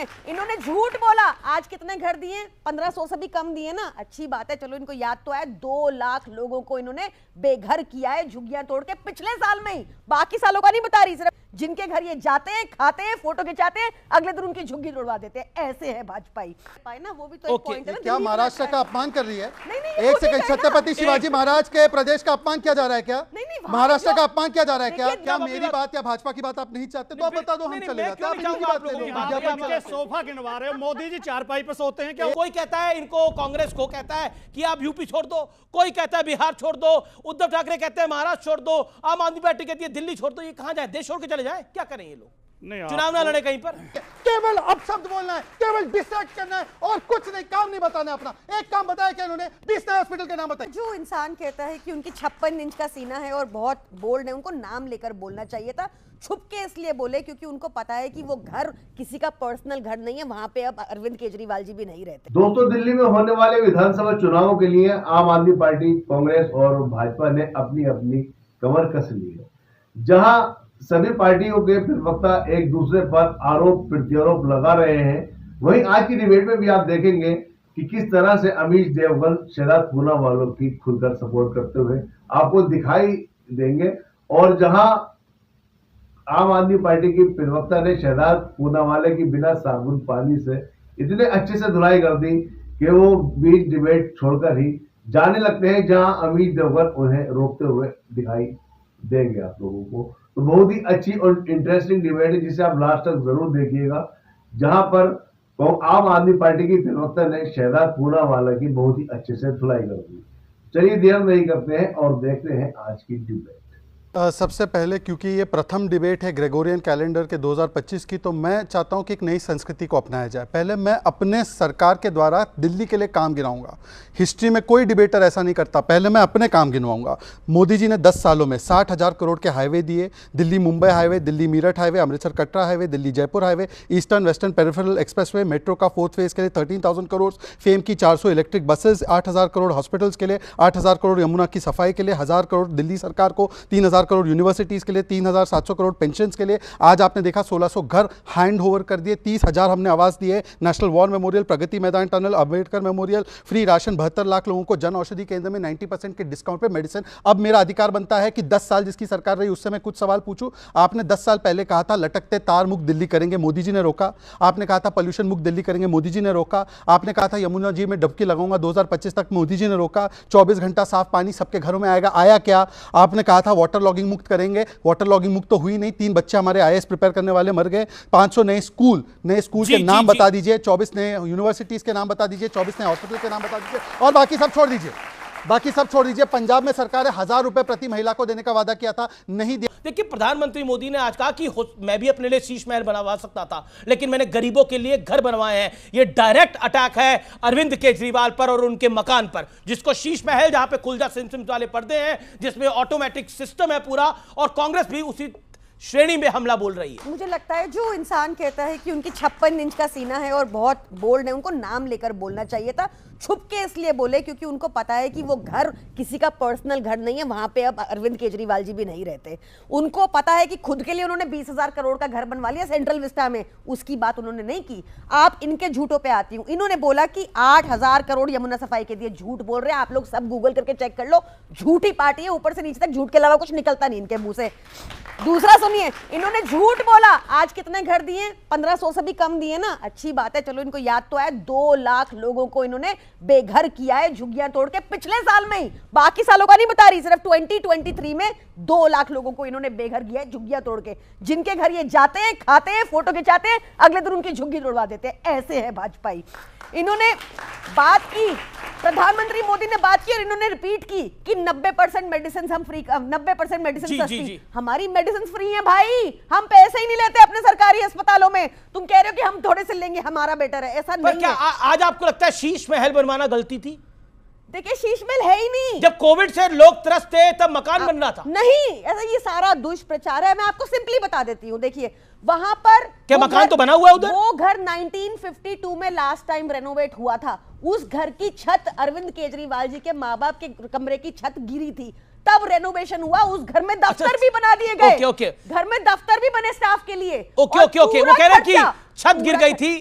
इन्होंने झूठ बोला। आज कितने घर दिए? 1500 से भी कम दिए ना। अच्छी बात है, चलो इनको याद तो है। 2 लाख लोगों को इन्होंने बेघर किया है झुग्गियां तोड़ के, पिछले साल में ही। बाकी सालों का नहीं बता रही, सिर्फ जिनके घर ये जाते हैं, खाते हैं, फोटो खिंचाते हैं, अगले दिन उनकी झुग्गी तोड़वा देते हैं। ऐसे है भाजपाई ना, वो भी तो एक पॉइंट है ना। क्या महाराष्ट्र का अपमान कर रही है? नहीं, एक सेकंड, छत्रपति शिवाजी महाराज के प्रदेश का अपमान किया जा रहा है क्या? महाराष्ट्र का अपमान किया जा रहा है क्या? क्या मेरी बात या भाजपा की बात आप नहीं चाहते तो आप बता दो, हम चले जाते हैं। सोफा गिनवा रहे हो, मोदी जी चारपाई पे सोते हैं क्या? कोई कहता है इनको, कांग्रेस को कहता है कि आप यूपी छोड़ दो, कोई कहता है बिहार छोड़ दो, उद्धव ठाकरे कहते हैं महाराष्ट्र छोड़ दो, आम आदमी पार्टी कहती है दिल्ली छोड़ दो। ये कहां जाए? देश छोड़ के चले जाए? क्या करें ये लोग? चुनाव ना लड़े कहीं पर? केवल अपशब्द बोलना है, केवल डिस्ट्रैक्ट करना है और कुछ नहीं, काम नहीं बताना अपना। एक काम बताया क्या इन्होंने? 20 नए हॉस्पिटल के नाम बताए। जो इंसान कहता है कि उनकी 56 इंच का सीना है और बहुत बोल्ड है, उनको नाम लेकर बोलना चाहिए था। छुप के इसलिए बोले क्योंकि उनको पता है कि वो घर किसी का पर्सनल घर नहीं है, वहां पे अब अरविंद केजरीवाल जी भी नहीं रहते। दोस्तों, दिल्ली में होने वाले विधानसभा चुनावों के लिए आम आदमी पार्टी, कांग्रेस और भाजपा ने अपनी अपनी कमर कस ली है। जहां सभी पार्टियों के प्रवक्ता एक दूसरे पर आरोप प्रत्यारोप लगा रहे हैं, वहीं आज की डिबेट में भी आप देखेंगे कि किस तरह से अमीश देवगन शहजाद पूनावाला की खुलकर सपोर्ट करते हुए आपको दिखाई देंगे। और जहां आम आदमी पार्टी की प्रवक्ता ने शहजाद पूनावाला की बिना साबुन पानी से इतने अच्छे से धुलाई कर दी कि वो बीच डिबेट छोड़कर ही जाने लगते हैं जहां अमीश देवगन उन्हें रोकते हुए दिखाई देंगे आप लोगों को। तो बहुत ही अच्छी और इंटरेस्टिंग डिबेट है, जिसे आप लास्ट तक जरूर देखिएगा, जहां पर आम आदमी पार्टी की प्रवक्ता ने शहजाद पूनावाला की बहुत ही अच्छे से धुलाई कर दी। चलिए देर नहीं करते हैं और देखते हैं आज की डिबेट। सबसे पहले, क्योंकि ये प्रथम डिबेट है ग्रेगोरियन कैलेंडर के 2025 की, तो मैं चाहता हूं कि एक नई संस्कृति को अपनाया जाए। पहले मैं अपने सरकार के द्वारा दिल्ली के लिए काम गिनाऊंगा। हिस्ट्री में कोई डिबेटर ऐसा नहीं करता। पहले मैं अपने काम गिनवाऊंगा। मोदी जी ने 10 सालों में 60,000 करोड़ के हाईवे दिए। Delhi Mumbai highway, Delhi Meerut highway, Amritsar Katra highway, Delhi Jaipur highway, eastern western peripheral expressway, metro का 4th फेज के लिए 13,000 करोड़, फेम की 400 इलेक्ट्रिक बसेस, 8,000 करोड़ हॉस्पिटल्स के लिए, 8,000 करोड़ यमुना की सफाई के लिए, 1,000 करोड़ दिल्ली सरकार को, 3,000 करोड़ यूनिवर्सिटीज के लिए, 3,700 करोड़ पेंशन्स के लिए। आज आपने देखा 1,600 घर हैंड ओवर कर दिए, 30,000 हमने आवास दिए, national war memorial, Pragati Maidan tunnel, Ambedkar memorial, free ration, 72 lakh लोगों को जन औषधि केंद्र में 90% के डिस्काउंट पे मेडिसिन। अब मेरा अधिकार बनता है कि 10 साल जिसकी सरकार रही उससे मैं कुछ सवाल पूछूं। आपने 10 साल पहले कहा था लटकते तार मुक्त दिल्ली करेंगे, मोदी जी ने रोका। आपने कहा था पॉल्यूशन मुक्त दिल्ली करेंगे, मोदी जी ने रोका। आपने कहा था यमुना जी में डुबकी लगाऊंगा 2025 तक, मोदी जी ने रोका। 24 घंटा साफ पानी सबके घरों में आएगा, आया क्या? आपने कहा था वाटर लॉगिंग मुक्त करेंगे, वाटर लॉगिंग मुक्त तो हुई नहीं। 3 बच्चे हमारे आईएएस प्रिपेयर करने वाले मर गए। 500 नए स्कूल के नाम बता दीजिए, 24 नए यूनिवर्सिटीज के नाम बता दीजिए, 24 नए हॉस्पिटल के नाम बता दीजिए, और बाकी सब छोड़ दीजिए। पंजाब में सरकार ने 1,000 रुपए प्रति महिला को देने का वादा किया था, नहीं दिया। देखिए, प्रधानमंत्री मोदी ने आज कहा कि मैं भी अपने लिए शीश महल बनवा सकता था, लेकिन मैंने गरीबों के लिए घर बनवाए हैं। यह डायरेक्ट अटैक है अरविंद केजरीवाल पर और उनके मकान पर, जिसको शीश महल, जहां पे खुलजा सिम वाले पर्दे हैं, जिसमें ऑटोमेटिक सिस्टम है पूरा, और कांग्रेस भी उसी श्रेणी में हमला बोल रही है। मुझे लगता है जो इंसान कहता है कि उनकी 56 इंच का सीना है और बहुत बोल्ड है, उनको नाम लेकर बोलना चाहिए था। छुप के इसलिए बोले क्योंकि उनको पता है कि वो घर किसी का पर्सनल घर नहीं है, वहां पे अब अरविंद केजरीवाल जी भी नहीं रहते। उनको पता है कि खुद के लिए उन्होंने 20,000 करोड़ का घर बनवा लिया सेंट्रल विस्टा में, उसकी बात उन्होंने नहीं की। आप इनके झूठों पे आती हूँ। इन्होंने बोला कि 8,000 करोड़ यमुना सफाई के दिए, झूठ बोल रहे हैं। आप लोग सब गूगल करके चेक कर लो, झूठी पार्टी है, ऊपर से नीचे तक झूठ के अलावा कुछ निकलता नहीं इनके मुंह से। दूसरा सुनिए, इन्होंने झूठ बोला। आज कितने घर दिए? 1500 से भी कम दिए ना। अच्छी बात है, चलो इनको याद तो है। 2 लाख लोगों को इन्होंने बेघर किया है झुग्गियां तोड़ के, पिछले साल में ही। बाकी सालों का नहीं बता रही, सिर्फ 2023 में 2 लाख लोगों को इन्होंने बेघर किया है झुग्गियां तोड़ के, जिनके घर ये जाते हैं, खाते हैं, फोटो खिंचाते हैं, अगले दिन उनकी झुग्गी तोड़वा देते हैं। ऐसे है भाजपाई। इन्होंने बात की, प्रधानमंत्री मोदी ने बात की और इन्होंने रिपीट की कि 90% मेडिसिन हम फ्री, 90% मेडिसिन सस्ती। हमारी मेडिसिन फ्री है भाई, हम पैसे ही नहीं लेते अपने सरकारी अस्पतालों में। तुम कह रहे हो कि हम थोड़े से लेंगे, हमारा बेटर है, ऐसा नहीं है। आज आपको लगता है शीश महल बनवाना गलती थी? देखिए, शीश महल है ही नहीं। जब कोविड से लोग त्रस्त थे तब मकान बन रहा था। नहीं, ऐसा ये सारा दुष्प्रचार है। मैं आपको सिंपली बता देती हूँ। देखिए, वहां पर क्या मकान तो बना हुआ है उधर? वो घर 1952 में लास्ट टाइम रेनोवेट हुआ था। उस घर की छत, अरविंद केजरीवाल जी के माँ बाप के कमरे की छत गिरी थी, तब रेनोवेशन हुआ। उस घर में दफ्तर भी बना दिए गए। घर में दफ्तर भी बने स्टाफ के लिए। ओके। वो कह रहे हैं कि छत गिर गई थी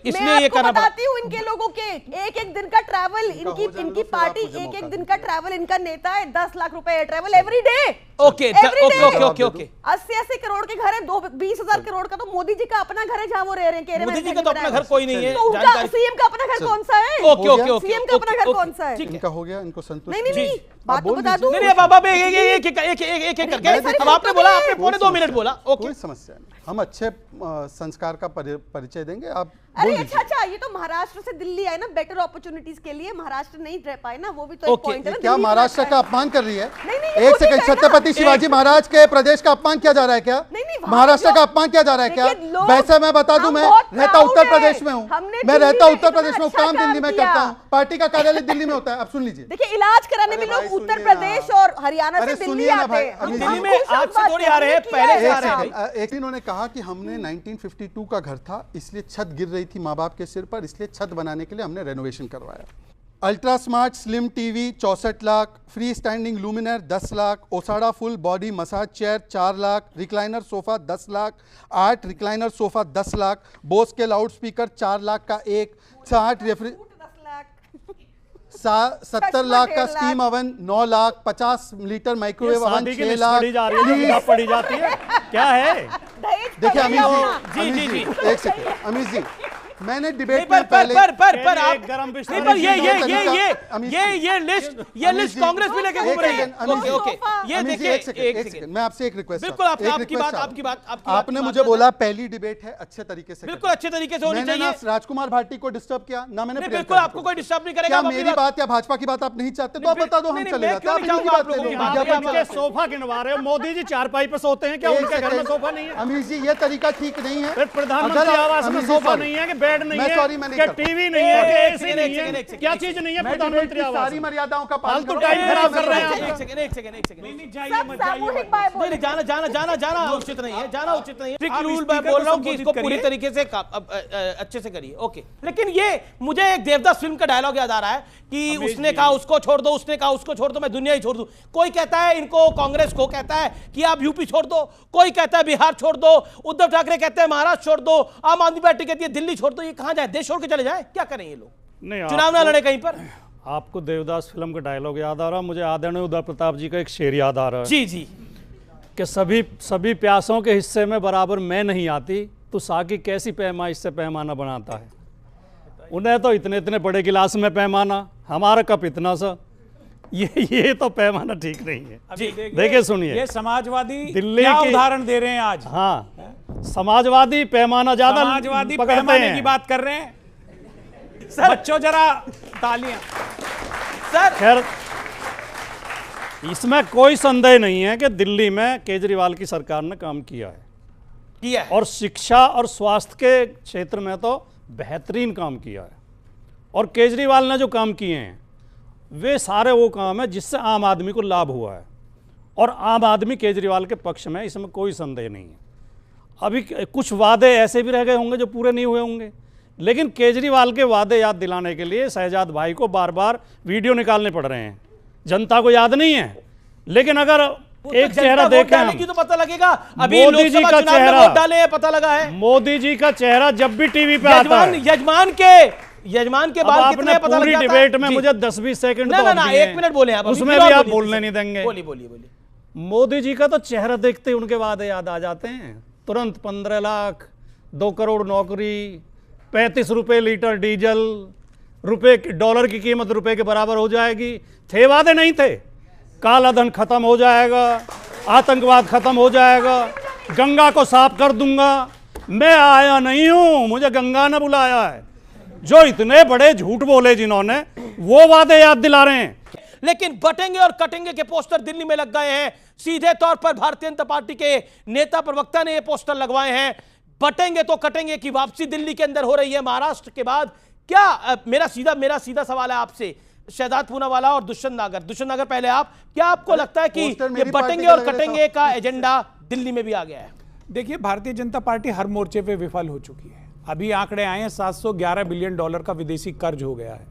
इसलिए ये करना पड़ा। बताती हूँ इनके लोगों के एक एक दिन का ट्रैवल, इनकी पार्टी एक एक दिन का ट्रैवल, इनका नेता है 10 लाख रुपए travel every day. Okay okay okay okay 80 crore के घर है, 20,000 करोड़ का तो मोदी जी का अपना घर है जहाँ वो रह रहे हैं। मोदी जी का तो अपना घर कोई नहीं है, तो उनका सीएम का अपना घर कौन सा है? ओके ओके ओके सीएम का अपना घर कौन सा है? इनका हो गया, इनको संतुष्ट। नहीं बात तो बता दूं। नहीं बाबा एक करके, अब आपने बोला, आपने पौने 2 मिनट बोला। ओके कोई समस्या नहीं, हम अच्छे संस्कार का परिचय देंगे। आप अरे अच्छा ये तो महाराष्ट्र से दिल्ली आए ना बेटर अपॉर्चुनिटीज के लिए, महाराष्ट्र नहीं रह पाए ना, वो भी तो एक पॉइंट है ना। क्या महाराष्ट्र का अपमान कर रही है? नहीं, एक सेकंड, छत्रपति शिवाजी महाराज के प्रदेश का अपमान किया जा रहा है क्या? महाराष्ट्र का अपमान किया जा रहा है क्या? वैसे मैं बता दूं, मैं रहता उत्तर प्रदेश में हूँ, मैं रहता उत्तर प्रदेश में, काम दिल्ली में करता हूँ, पार्टी का कार्यालय दिल्ली में होता है। अब सुन लीजिए, देखिए इलाज कराने में लोग उत्तर प्रदेश और हरियाणा से दिल्ली आते हैं। दिल्ली में आज से थोड़ी आ रहे हैं, पहले से आ रहे हैं। एक इन्होंने कहा कि हमने 1952 का घर था, इसलिए छत गिर रही थी माँ बाप के सिर पर, इसलिए छत बनाने के लिए हमने रेनोवेशन करवाया। Ultra smart slim TV 64 lakh, free standing luminaire 10 lakh, ओसाडा full body massage chair 4 lakh, recliner sofa 10 lakh, 8 recliner sofa 10 lakh, Bose के लाउड स्पीकर 4 लाख का एक, 60 रेफ्रि 70 लाख का steam oven 9 lakh, 50 litre microwave oven 6 lakh पड़ी जाती है। क्या है? देखिए अमित जी, एक सेकंड अमित जी, मैंने डिबेट में पहले पर आप ये लिस्ट कांग्रेस भी लेके घूम रही है। ओके ये देखिए, एक सेकंड मैं आपसे एक रिक्वेस्ट, बिल्कुल आपकी बात आपने मुझे बोला पहली डिबेट है, अच्छे तरीके से, बिल्कुल अच्छे तरीके से होनी चाहिए। ना राजकुमार भाटी को डिस्टर्ब किया ना मैंने, बिल्कुल आपको कोई डिस्टर्ब नहीं करेगा। क्या मेरी बात या भाजपा की बात आप नहीं चाहते तो आप बता दो, हम चले जाते हैं। सोफा गिनवा रहे हो, मोदी जी चारपाई पे सोते हैं क्या? उनके घर में सोफा नहीं है? अमित जी ये तरीका ठीक नहीं है। प्रधानमंत्री आवास में सोफा नहीं है कि बेड नहीं है, क्या टीवी नहीं है, क्या एसी नहीं है, क्या चीज नहीं है? प्रधानमंत्री आवास सारी मर्यादाओं का पालन फालतू टाइम खराब कर रहे हैं आप। एक सेकंड नहीं जाना उचित नहीं है, जाना उचित नहीं है। स्ट्रिक्ट रूल मैं बोल रहा हूं कि इसको पूरी तरीके से अच्छे से करिए। ओके, लेकिन ये मुझे एक देवदास फिल्म का डायलॉग याद आ रहा है कि उसने कहा उसको छोड़ दो, उसने कहा उसको छोड़ दो, मैं दुनिया ही छोड़ दूं। कोई कहता है इनको, कांग्रेस को कहता है कि आप यूपी छोड़ दो, कोई कहता है बिहार छोड़ दो, उद्धव ठाकरे कहते हैं महाराष्ट्र छोड़ दो, आम आदमी पार्टी कहती है दिल्ली छोड़ दो। ये कहां जाए? देश छोड़ के चले जाए? क्या करें ये लोग? चुनाव ना लड़े कहीं पर? आपको देवदास फिल्म का डायलॉग याद आ रहा, मुझे आदरणीय उदय प्रताप जी का एक शेर याद आ रहा है। जी जी, कि सभी प्यासों के हिस्से में बराबर मैं नहीं आती, तो साकी कैसी पैमाइश से पैमाना बनाता है। उन्हें तो इतने बड़े गिलास में पैमाना, हमारा कप इतना सा, ये तो पैमाना ठीक नहीं है। देखिए सुनिए, ये समाजवादी दिल्ली क्या की उदाहरण दे रहे हैं आज? हाँ, समाजवादी पैमाना ज्यादा समाजवादी पकड़ते पैमाने हैं की बात कर रहे हैं। बच्चों जरा तालियां। सर खैर, इसमें कोई संदेह नहीं है कि दिल्ली में केजरीवाल की सरकार ने काम किया है, और शिक्षा और स्वास्थ्य के क्षेत्र में तो बेहतरीन काम किया है। और केजरीवाल ने जो काम किए हैं वे सारे वो काम है जिससे आम आदमी को लाभ हुआ है, और आम आदमी केजरीवाल के पक्ष में, इसमें कोई संदेह नहीं है। अभी कुछ वादे ऐसे भी रह गए होंगे जो पूरे नहीं हुए होंगे, लेकिन केजरीवाल के वादे याद दिलाने के लिए शहजाद भाई को बार बार वीडियो निकालने पड़ रहे हैं। जनता को याद नहीं है, लेकिन अगर एक चेहरा देखें तो पता लगेगा। अभी मोदी जी का चेहरा वोट डाले हैं, पता लगा है। मोदी जी का चेहरा जब भी टीवी पे आता है, यजमान के बाल कितने पता लग जाता है। डिबेट में मुझे 10-20 सेकंड ना 1 मिनट बोले आप, उसमें भी आप बोलने नहीं देंगे। बोलिए। मोदी जी का तो चेहरा देखते ही उनके वादे याद आ जाते हैं तुरंत। 15 लाख, 2 करोड़ नौकरी, 35 रुपए लीटर डीजल, डॉलर की कीमत रुपए के बराबर हो जाएगी। थे वादे नहीं थे? काला धन खत्म हो जाएगा, आतंकवाद खत्म हो जाएगा, गंगा को साफ कर दूंगा। मैं आया नहीं हूं, मुझे गंगा ने बुलाया है। जो इतने बड़े झूठ बोले जिन्होंने, वो वादे याद दिला रहे हैं। लेकिन बटेंगे और कटेंगे के पोस्टर दिल्ली में लग गए हैं। सीधे तौर पर भारतीय जनता पार्टी के नेता प्रवक्ता ने ये पोस्टर लगवाए हैं। बटेंगे तो कटेंगे की वापसी दिल्ली के अंदर हो रही है महाराष्ट्र के बाद। क्या मेरा सीधा सवाल है आपसे, शहजाद पूनावाला और दुष्यंत नागर पहले आप, क्या आपको लगता है कि ये बटेंगे और कटेंगे का एजेंडा दिल्ली में भी आ गया है? देखिए, भारतीय जनता पार्टी हर मोर्चे पे विफल हो चुकी है। अभी आंकड़े आए हैं, $711 बिलियन का विदेशी कर्ज हो गया है,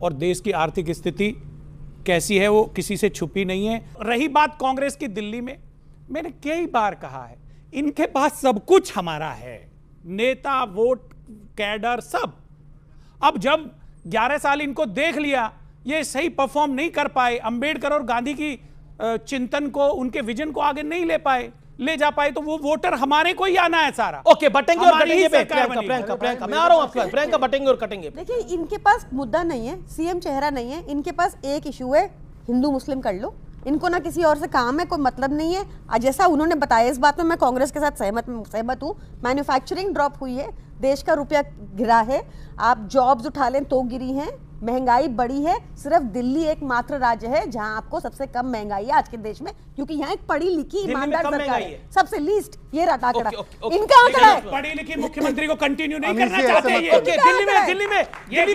और देश की आर्थिक स्थिति कैसी है वो किसी से छुपी नहीं है। रही बात कांग्रेस की दिल्ली में, मैंने कई बार कहा है, इनके पास सब कुछ हमारा है, नेता, वोट, कैडर, सब। अब जब 11 साल इनको देख लिया, ये सही परफॉर्म नहीं कर पाए, अंबेडकर और गांधी की चिंतन को, उनके विजन को आगे नहीं ले जा पाए, तो वो वोटर हमारे को ही आना है सारा। ओके, बटेंगे और कटेंगे पे। प्रियंका मैं आ रहा हूं आपके पास। प्रियंका, बटेंगे और कटेंगे। देखिए, इनके पास मुद्दा नहीं है, सीएम चेहरा नहीं है, इनके पास एक इशू है, हिंदू मुस्लिम कर लो। इनको ना किसी और से काम है, कोई मतलब नहीं है। जैसा उन्होंने बताया, इस बात में मैं कांग्रेस के साथ सहमत हूँ। मैन्युफैक्चरिंग ड्रॉप हुई है, देश का रुपया गिरा है, आप जॉब्स उठा लें तो गिरी हैं, महंगाई बढ़ी है। सिर्फ दिल्ली एकमात्र राज्य है जहां आपको सबसे कम महंगाई है आज के देश में, क्योंकि यहाँ एक पढ़ी लिखी ईमानदार सरकार है, सबसे लीस्ट। ये रहा आंकड़ा, इनका आंकड़ा है। पढ़ी लिखी मुख्यमंत्री को कंटिन्यू नहीं करना चाहते हैं। दिल्ली में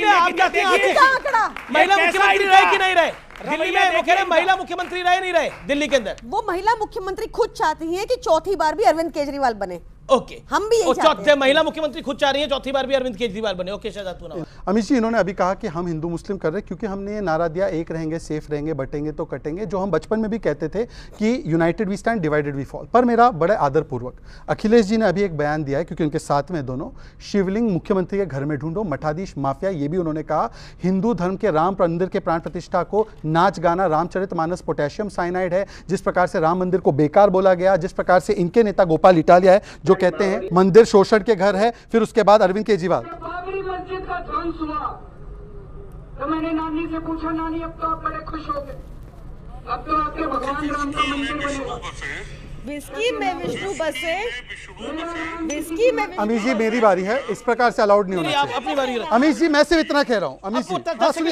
आप कहते हैं आंकड़ा महिला मुख्यमंत्री रहे कि नहीं रहे? दिल्ली में वो कह रहे महिला मुख्यमंत्री रहे नहीं रहे दिल्ली के अंदर? वो महिला मुख्यमंत्री खुद चाहती हैं कि चौथी बार भी अरविंद केजरीवाल बने। ओके, हम भी यही चाहते हैं। महिला मुख्यमंत्री खुद चाह रही है चौथी बार भी अरविंद केजरीवाल बने। ओके शहजाद, तू ना। अमित जी, इन्होंने अभी कहा कि हम हिंदू मुस्लिम कर रहे हैं क्योंकि हमने ये नारा दिया, एक रहेंगे, सेफ रहेंगे, बटेंगे तो कटेंगे, जो हम बचपन में भी कहते थे कि united we stand, divided we fall. पर मेरा बड़े आदरपूर्वक अखिलेश जी ने अभी एक बयान दिया है, क्योंकि उनके साथ में दोनों, शिवलिंग मुख्यमंत्री के घर में ढूंढो, मठाधीश माफिया, ये भी उन्होंने कहा। हिंदू धर्म के राम मंदिर के प्राण प्रतिष्ठा को नाच गाना, रामचरितमानस पोटेशियम साइनाइड है। जिस प्रकार से राम मंदिर को बेकार बोला गया, जिस प्रकार से इनके नेता गोपाल इटालिया है जो कहते हैं मंदिर शोषण के घर है, फिर उसके बाद अरविंद केजरीवाल। बाबरी मस्जिद का ध्वंस हुआ तो मैंने नानी से पूछा, नानी अब तो आप बड़े खुश हो गए, अब तो आपके भगवान राम का मंदिर बनेगा। विस्की में विष्णु बसे, विस्की में अमित जी, मेरी बारी है, इस प्रकार से अलाउड नहीं होना चाहिए। अपनी बारी। अमित जी, मैं सिर्फ इतना कह रहा हूँ। अमित जी,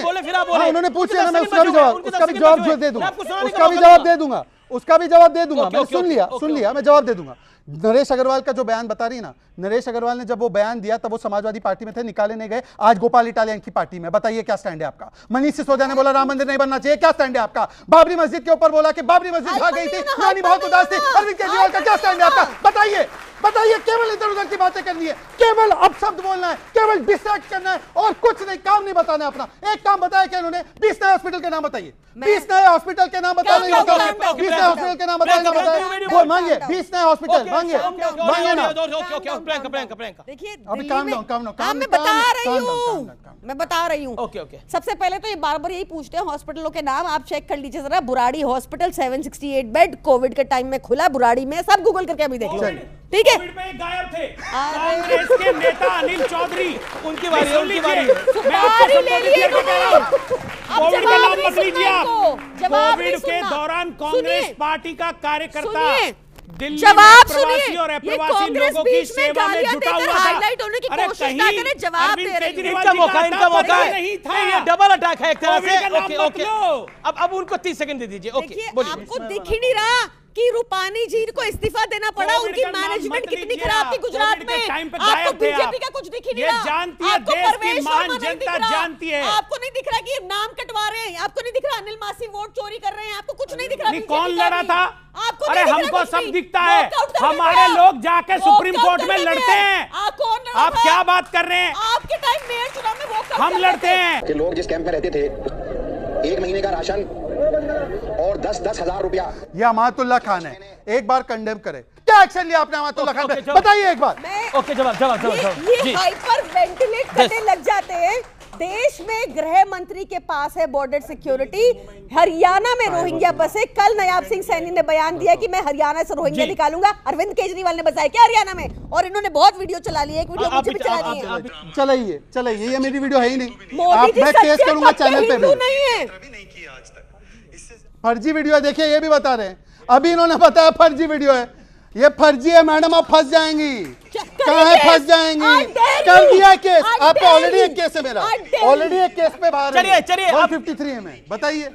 बोले, फिर आप बोले। उन्होंने पूछ लिया, मैं उसका भी जवाब दे दूंगा, उसका भी जवाब दे दूंगा, उसका भी जवाब दे दूंगा। मैंने सुन लिया, मैं जवाब दे दूंगा। नरेश अग्रवाल का जो बयान बता रही ना, नरेश अग्रवाल ने जब वो बयान दिया तब वो समाजवादी पार्टी में थे, निकाले नहीं गए। आज गोपाल इटालिया की पार्टी में, बताइए क्या स्टैंड है आपका? मनीष सिसोदिया ने बोला राम मंदिर नहीं बनना चाहिए, क्या स्टैंड है आपका? बाबरी मस्जिद के ऊपर बोला कि बाबरी मस्जिद खा गई थी, नानी बहुत उदास थी, अरविंद केजरीवाल का क्या स्टैंड है आपका? बताइए, केवल इधर उधर की बातें करनी है, केवल अपशब्द बोलना है, केवल डिस्ट्रैक्ट करना है और कुछ नहीं, काम नहीं बताना है अपना। एक काम बताया क्या इन्होंने? 20 नए हॉस्पिटल के नाम बताइए, 20 नए हॉस्पिटल के नाम बताया, 20 नए हॉस्पिटल के नाम बताया, मांगिए 20 नए हॉस्पिटल, मांगिए ना। देखिए, अभी काम मैं बता रही हूँ। ओके। सबसे पहले तो ये बार-बार यही पूछते हैं हॉस्पिटलों के नाम, आप चेक कर लीजिए जरा। बुराड़ी हॉस्पिटल 768 बेड, कोविड के टाइम में खुला बुराड़ी में, सब गूगल करके अभी देख लो, ठीक है? कोविड में गायब थे कांग्रेस के नेता अनिल चौधरी, उनकी बारी। मैं आपको संबोधित करके कह रहा हूं, कोविड का नाम मत लीजिए आप। कोविड के दौरान कांग्रेस पार्टी का कार्यकर्ता दिल्ली में प्रवासी और अप्रवासी लोगों की सेवा में जुटा हुआ था। अरे कहीं अरविंद केजरीवाल का मौका नहीं था। ये डबल अटैक है एक तरह से। ओके। अब उनको 30 सेकंड दे दीजिए। ओके, आपको दिख ही नहीं रहा कि रूपानी जी को इस्तीफा देना पड़ा? उनकी मैनेजमेंट कितनी खराब थी गुजरात में। आपको बीजेपी का कुछ दिख ही नहीं रहा। जानती है देश की महान जनता जानती है। आपको नहीं दिख रहा कि नाम कटवा रहे हैं? आपको नहीं दिख रहा अनिल मासी वोट चोरी कर रहे हैं? आपको कुछ नहीं दिख रहा? कौन लड़ा था? अरे हमको सब दिखता है, हमारे लोग जाके सुप्रीम कोर्ट में लड़ते हैं। आप क्या बात कर रहे हैं? आपके टाइम मेयर चुनाव में वो हम लड़ते हैं कि लोग जिस कैंप में रहते थे, 1 महीने का राशन और 10-10 हजार रुपया। ये अमातुल्लाह खान है, एक बार कंडेम करे। क्या एक्शन लिया आपने अमातुल्लाह खान पे? बताइए एक बार। ओके, जवाब। ये हाइपर वेंटिलेट करने लग जाते हैं। देश में गृह मंत्री के पास है बॉर्डर सिक्योरिटी। हरियाणा में रोहिंग्या बसे। कल नायाब सिंह सैनी ने बयान दिया कि मैं हरियाणा से रोहिंग्या निकालूंगा। अरविंद केजरीवाल ने बसाया क्या हरियाणा में? और इन्होंने बहुत वीडियो चला ली है, एक वीडियो मुझे भी चलानी है। चलाइए, ये मेरी वीडियो है ही नहीं। मोदी जी मैं केस करूंगा चैनल पे भी। नहीं है, फर्जी वीडियो है, देखिए ये भी बता रहे हैं। अभी इन्होंने बताया फर्जी वीडियो है, ये फर्जी है मैडम, आप फंस जाएंगी। कहाँ है फंस जाएंगी? कर दिया केस, आपका ऑलरेडी एक केस है, मेरा ऑलरेडी एक केस पे बाहर है। चलिए 153 है। बताइए